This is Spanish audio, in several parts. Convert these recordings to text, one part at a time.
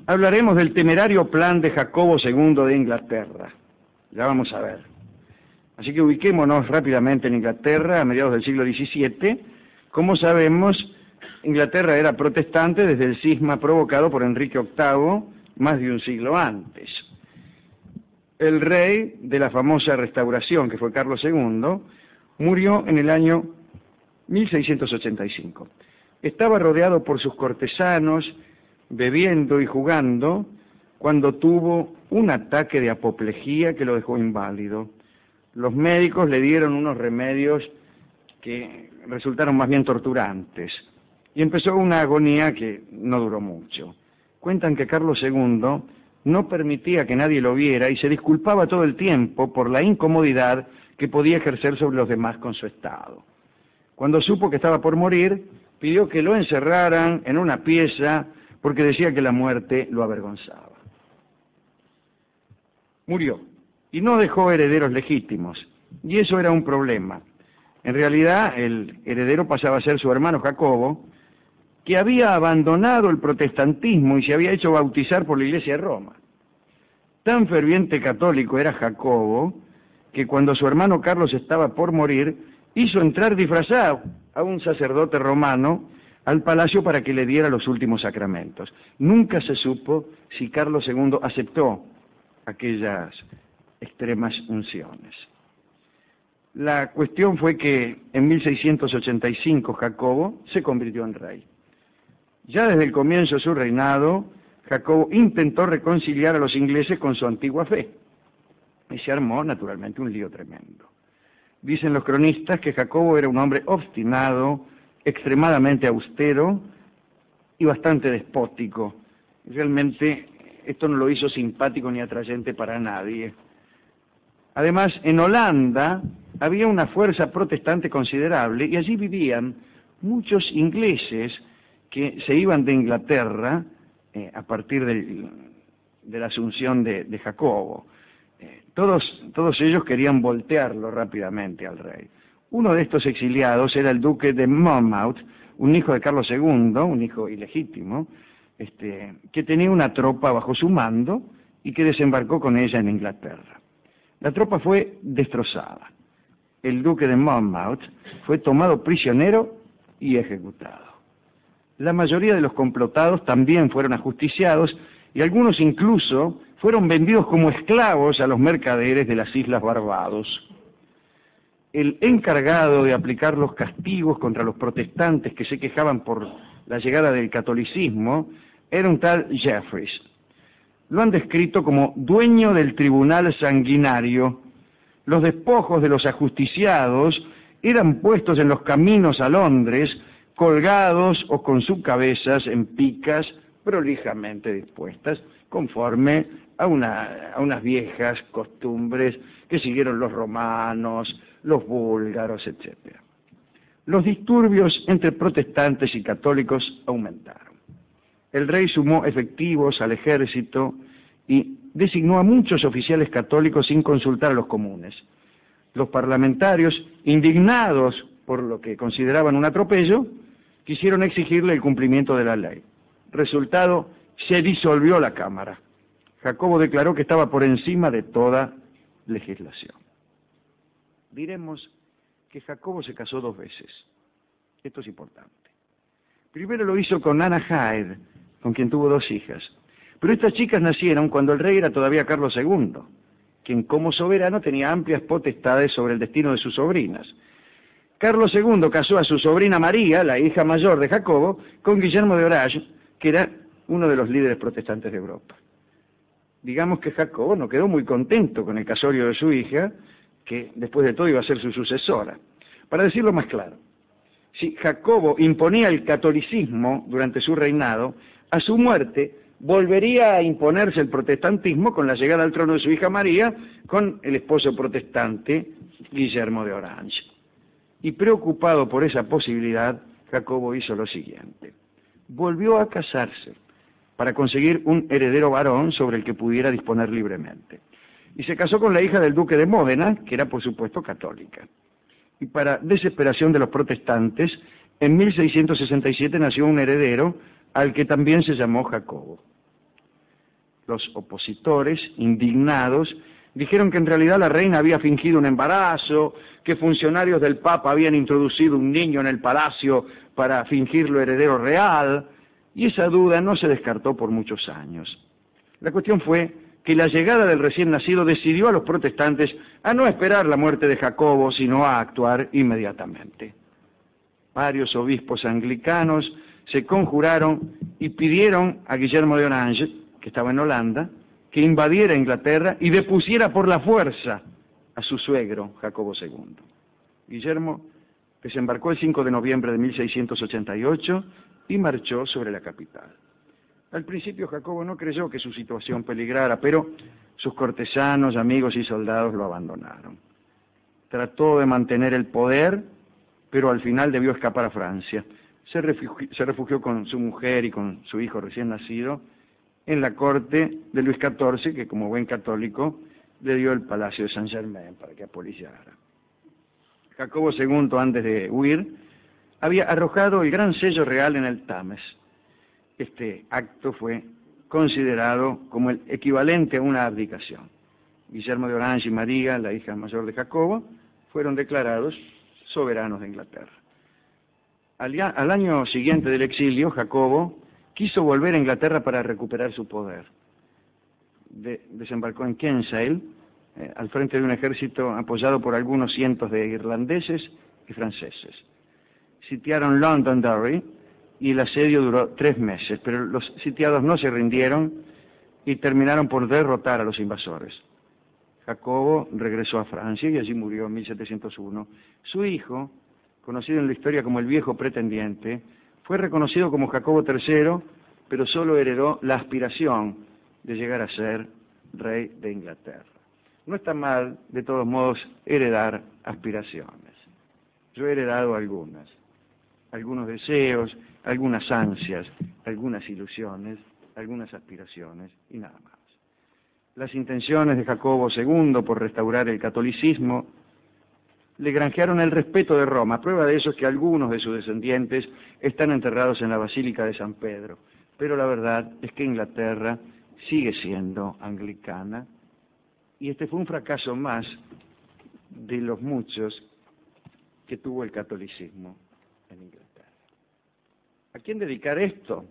hablaremos del temerario plan de Jacobo II de Inglaterra. Ya vamos a ver. Así que ubiquémonos rápidamente en Inglaterra a mediados del siglo XVII. Como sabemos, Inglaterra era protestante desde el cisma provocado por Enrique VIII más de un siglo antes. El rey de la famosa restauración, que fue Carlos II, murió en el año 1685. Estaba rodeado por sus cortesanos, bebiendo y jugando, cuando tuvo un ataque de apoplejía que lo dejó inválido. Los médicos le dieron unos remedios que resultaron más bien torturantes, y empezó una agonía que no duró mucho. Cuentan que Carlos II no permitía que nadie lo viera y se disculpaba todo el tiempo por la incomodidad que podía ejercer sobre los demás con su estado. Cuando supo que estaba por morir, pidió que lo encerraran en una pieza porque decía que la muerte lo avergonzaba. Murió y no dejó herederos legítimos, y eso era un problema. En realidad, el heredero pasaba a ser su hermano Jacobo, que había abandonado el protestantismo y se había hecho bautizar por la Iglesia de Roma. Tan ferviente católico era Jacobo, que cuando su hermano Carlos estaba por morir, hizo entrar disfrazado a un sacerdote romano al palacio para que le diera los últimos sacramentos. Nunca se supo si Carlos II aceptó aquellas extremas unciones. La cuestión fue que en 1685 Jacobo se convirtió en rey. Ya desde el comienzo de su reinado, Jacobo intentó reconciliar a los ingleses con su antigua fe, y se armó naturalmente un lío tremendo. Dicen los cronistas que Jacobo era un hombre obstinado, extremadamente austero y bastante despótico. Realmente esto no lo hizo simpático ni atrayente para nadie. Además, en Holanda había una fuerza protestante considerable y allí vivían muchos ingleses que se iban de Inglaterra a partir de la asunción de Jacobo. Todos ellos querían voltearlo rápidamente al rey. Uno de estos exiliados era el duque de Monmouth, un hijo de Carlos II, un hijo ilegítimo, que tenía una tropa bajo su mando y que desembarcó con ella en Inglaterra. La tropa fue destrozada. El duque de Monmouth fue tomado prisionero y ejecutado. La mayoría de los complotados también fueron ajusticiados y algunos incluso fueron vendidos como esclavos a los mercaderes de las Islas Barbados. El encargado de aplicar los castigos contra los protestantes que se quejaban por la llegada del catolicismo era un tal Jeffreys. Lo han descrito como dueño del tribunal sanguinario. Los despojos de los ajusticiados eran puestos en los caminos a Londres, colgados o con sus cabezas en picas prolijamente dispuestas, conforme a unas viejas costumbres que siguieron los romanos, los búlgaros, etc. Los disturbios entre protestantes y católicos aumentaron. El rey sumó efectivos al ejército y designó a muchos oficiales católicos sin consultar a los comunes. Los parlamentarios, indignados por lo que consideraban un atropello, quisieron exigirle el cumplimiento de la ley. Resultado, se disolvió la Cámara. Jacobo declaró que estaba por encima de toda legislación. Diremos que Jacobo se casó 2 veces. Esto es importante. Primero lo hizo con Anna Hyde, con quien tuvo 2 hijas. Pero estas chicas nacieron cuando el rey era todavía Carlos II, quien como soberano tenía amplias potestades sobre el destino de sus sobrinas. Carlos II casó a su sobrina María, la hija mayor de Jacobo, con Guillermo de Orange, que era uno de los líderes protestantes de Europa. Digamos que Jacobo no quedó muy contento con el casorio de su hija, que después de todo iba a ser su sucesora. Para decirlo más claro, si Jacobo imponía el catolicismo durante su reinado, a su muerte volvería a imponerse el protestantismo con la llegada al trono de su hija María, con el esposo protestante Guillermo de Orange. Y preocupado por esa posibilidad, Jacobo hizo lo siguiente. Volvió a casarse para conseguir un heredero varón sobre el que pudiera disponer libremente. Y se casó con la hija del duque de Módena, que era por supuesto católica. Y para desesperación de los protestantes, en 1667 nació un heredero al que también se llamó Jacobo. Los opositores, indignados, dijeron que en realidad la reina había fingido un embarazo, que funcionarios del Papa habían introducido un niño en el palacio para fingirlo heredero real, y esa duda no se descartó por muchos años. La cuestión fue que la llegada del recién nacido decidió a los protestantes a no esperar la muerte de Jacobo, sino a actuar inmediatamente. Varios obispos anglicanos se conjuraron y pidieron a Guillermo de Orange, que estaba en Holanda, que invadiera Inglaterra y depusiera por la fuerza a su suegro, Jacobo II. Guillermo desembarcó el 5 de noviembre de 1688 y marchó sobre la capital. Al principio Jacobo no creyó que su situación peligrara, pero sus cortesanos, amigos y soldados lo abandonaron. Trató de mantener el poder, pero al final debió escapar a Francia. Se refugió con su mujer y con su hijo recién nacido en la corte de Luis XIV, que como buen católico le dio el Palacio de Saint-Germain para que apolillara. Jacobo II, antes de huir, había arrojado el gran sello real en el Tames. Este acto fue considerado como el equivalente a una abdicación. Guillermo de Orange y María, la hija mayor de Jacobo, fueron declarados soberanos de Inglaterra. Al año siguiente del exilio, Jacobo quiso volver a Inglaterra para recuperar su poder. Desembarcó en Kinsale, al frente de un ejército apoyado por algunos cientos de irlandeses y franceses. Sitiaron Londonderry y el asedio duró 3 meses, pero los sitiados no se rindieron y terminaron por derrotar a los invasores. Jacobo regresó a Francia y allí murió en 1701. Su hijo, conocido en la historia como el viejo pretendiente, fue reconocido como Jacobo III, pero solo heredó la aspiración de llegar a ser rey de Inglaterra. No está mal, de todos modos, heredar aspiraciones. Yo he heredado algunos deseos, algunas ansias, algunas ilusiones, algunas aspiraciones y nada más. Las intenciones de Jacobo II por restaurar el catolicismo le granjearon el respeto de Roma. Prueba de eso es que algunos de sus descendientes están enterrados en la Basílica de San Pedro. Pero la verdad es que Inglaterra sigue siendo anglicana y este fue un fracaso más de los muchos que tuvo el catolicismo en Inglaterra. ¿A quién dedicar esto?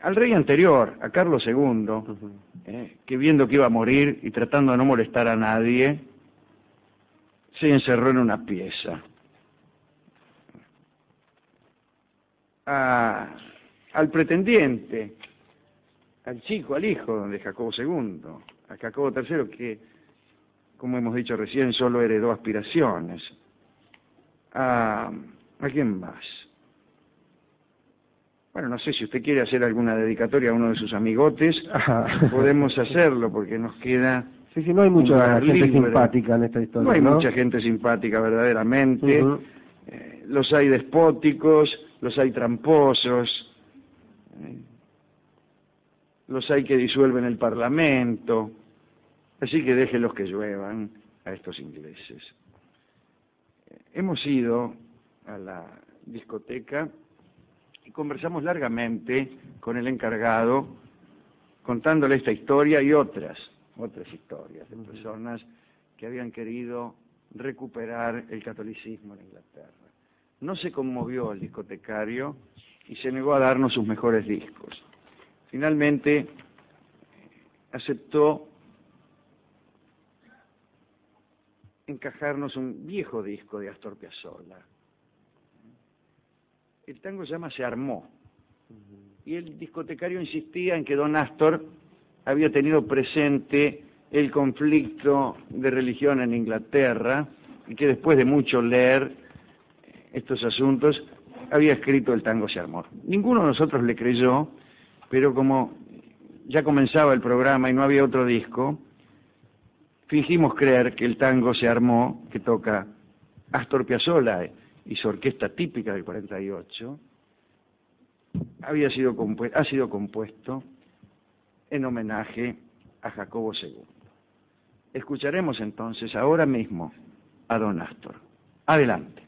Al rey anterior, a Carlos II, que viendo que iba a morir y tratando de no molestar a nadie, se encerró en una pieza. Al pretendiente, al hijo de Jacobo II, a Jacobo III, que, como hemos dicho recién, solo heredó aspiraciones. ¿A quién más? Bueno, no sé si usted quiere hacer alguna dedicatoria a uno de sus amigotes, podemos hacerlo, porque nos queda... Sí, no hay mucha gente simpática en esta historia, No hay mucha gente simpática, verdaderamente. Los hay despóticos, los hay tramposos, los hay que disuelven el Parlamento. Así que déjenlos que lluevan a estos ingleses. Hemos ido a la discoteca y conversamos largamente con el encargado, contándole esta historia y otras historias de personas que habían querido recuperar el catolicismo en Inglaterra. No se conmovió el discotecario y se negó a darnos sus mejores discos. Finalmente aceptó encajarnos un viejo disco de Astor Piazzolla. El tango se llama Se Armó, y el discotecario insistía en que don Astor había tenido presente el conflicto de religión en Inglaterra y que después de mucho leer estos asuntos había escrito el tango Se Armó. Ninguno de nosotros le creyó, pero como ya comenzaba el programa y no había otro disco, fingimos creer que el tango Se Armó, que toca Astor Piazzolla y su orquesta típica del 48, ha sido compuesto en homenaje a Jacobo II. Escucharemos entonces ahora mismo a don Astor. Adelante.